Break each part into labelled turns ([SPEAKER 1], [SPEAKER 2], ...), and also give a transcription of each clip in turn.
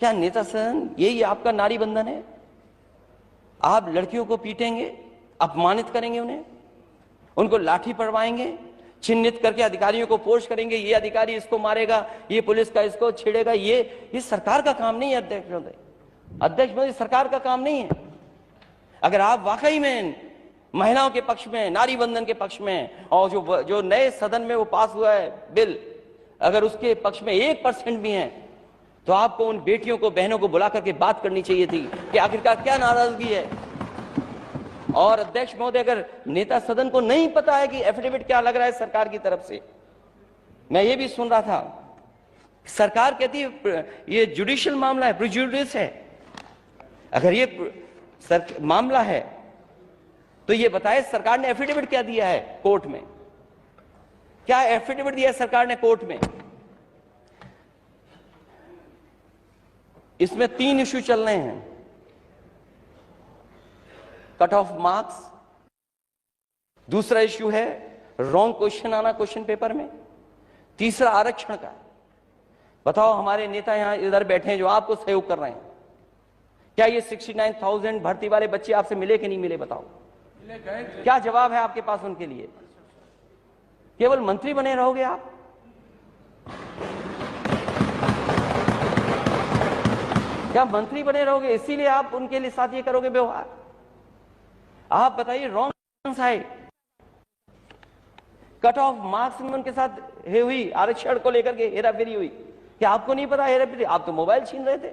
[SPEAKER 1] क्या नेता सदन यही आपका नारी बंधन है? आप लड़कियों को पीटेंगे, अपमानित करेंगे, उनको लाठी पड़वाएंगे, चिन्हित करके अधिकारियों को पोस्ट करेंगे, ये अधिकारी इसको मारेगा, ये पुलिस का इसको छेड़ेगा। ये सरकार का काम नहीं है अध्यक्ष महोदय। अध्यक्ष महोदय, सरकार का काम नहीं है। अगर आप वाकई में महिलाओं के पक्ष में, नारी बंधन के पक्ष में, और जो नए सदन में वो पास हुआ है बिल, अगर उसके पक्ष में 1% भी है, तो आपको उन बेटियों को, बहनों को बुला करके बात करनी चाहिए थी कि आखिरकार क्या नाराजगी है। और अध्यक्ष महोदय, अगर नेता सदन को नहीं पता है कि एफिडेविट क्या लग रहा है सरकार की तरफ से, मैं ये भी सुन रहा था, सरकार कहती है ये जुडिशियल मामला है, प्रिजुडिस है। अगर ये मामला है तो ये बताए सरकार ने एफिडेविट क्या दिया है कोर्ट में, क्या एफिडेविट दिया है सरकार ने कोर्ट में। इसमें 3 इश्यू चल रहे हैं, कट ऑफ मार्क्स, दूसरा इश्यू है रॉन्ग क्वेश्चन आना क्वेश्चन पेपर में, तीसरा आरक्षण का। बताओ, हमारे नेता यहां इधर बैठे हैं जो आपको सहयोग कर रहे हैं, क्या ये 69,000 भर्ती वाले बच्चे आपसे मिले कि नहीं मिले? बताओ, क्या जवाब है आपके पास उनके लिए? केवल मंत्री बने रहोगे आप? क्या मंत्री बने रहोगे इसीलिए आप उनके लिए साथ ये करोगे व्यवहार? आप बताइए, wrong side cut off marks में उनके साथ हुई, आरक्षण को लेकर के हेराफेरी हुई। क्या आपको नहीं पता हेराफेरी? आप तो मोबाइल छीन रहे थे।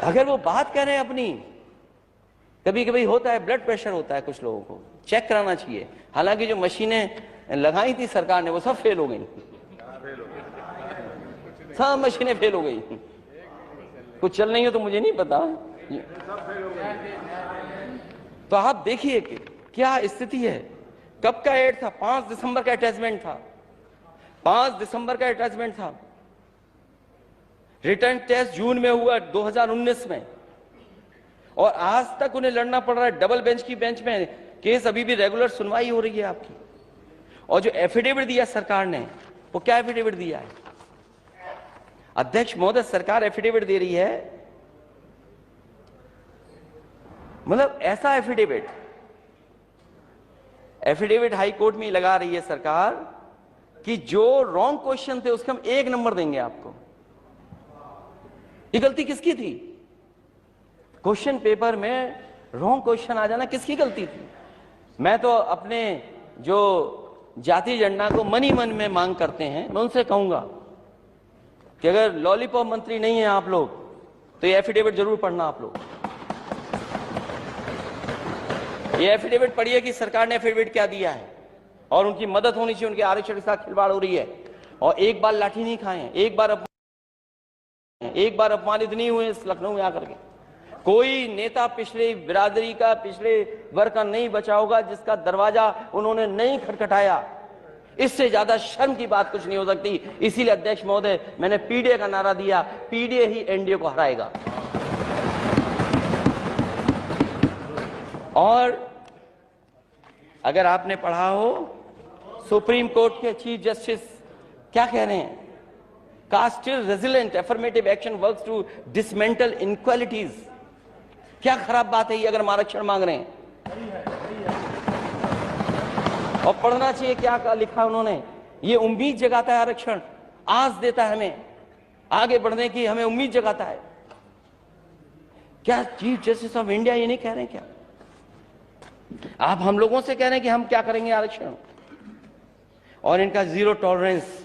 [SPEAKER 1] अगर वो बात कर रहे हैं अपनी, कभी कभी होता है ब्लड प्रेशर होता है कुछ लोगों को, चेक कराना चाहिए। हालांकि जो मशीनें लगाई थी सरकार ने वो सब फेल हो गई, सब मशीनें फेल हो गई। कुछ चल नहीं हो तो मुझे नहीं पता। तो आप देखिए कि क्या स्थिति है। कब का एड था? 5 दिसंबर का अटैचमेंट था, 5 दिसंबर का अटैचमेंट था। रिटर्न टेस्ट जून में हुआ 2019 में, और आज तक उन्हें लड़ना पड़ रहा है डबल बेंच की बेंच में। केस अभी भी रेगुलर सुनवाई हो रही है आपकी। और जो एफिडेविट दिया सरकार ने, वो क्या एफिडेविट दिया है? अध्यक्ष महोदय, सरकार एफिडेविट दे रही है, मतलब ऐसा एफिडेविट हाई कोर्ट में लगा रही है सरकार कि जो रॉन्ग क्वेश्चन थे उसके हम 1 नंबर देंगे आपको। ये गलती किसकी थी? क्वेश्चन पेपर में रॉन्ग क्वेश्चन आ जाना किसकी गलती थी? मैं तो अपने जो जाति जनता को मन ही मन में मांग करते हैं, मैं उनसे कहूंगा कि अगर लॉलीपॉप मंत्री नहीं है आप लोग, तो ये एफिडेविट जरूर पढ़ना आप लोग। ये एफिडेविट पढ़िए कि सरकार ने एफिडेविट क्या दिया है, और उनकी मदद होनी चाहिए। उनके आरक्षण के साथ खिलवाड़ हो रही है, और एक बार लाठी नहीं खाए, एक बार अपमानित नहीं हुए इस लखनऊ में आकर के। कोई नेता पिछले बिरादरी का, पिछले वर्ग का नहीं बचा होगा जिसका दरवाजा उन्होंने नहीं खटखटाया। इससे ज्यादा शर्म की बात कुछ नहीं हो सकती। इसीलिए अध्यक्ष महोदय, मैंने पीडीए का नारा दिया, पीडीए ही एनडीए को हराएगा। और अगर आपने पढ़ा हो, सुप्रीम कोर्ट के चीफ जस्टिस क्या कह रहे हैं? Caste still resilient, affirmative action works to dismantle inequalities. क्या खराब बात है ये अगर हम आरक्षण मांग रहे हैं? और पढ़ना चाहिए क्या लिखा उन्होंने। ये उम्मीद जगाता है, आरक्षण आस देता है हमें आगे बढ़ने की, हमें उम्मीद जगाता है। क्या चीफ जस्टिस ऑफ इंडिया ये नहीं कह रहे हैं? क्या आप हम लोगों से कह रहे हैं कि हम क्या करेंगे आरक्षण? और इनका 0 टॉलरेंस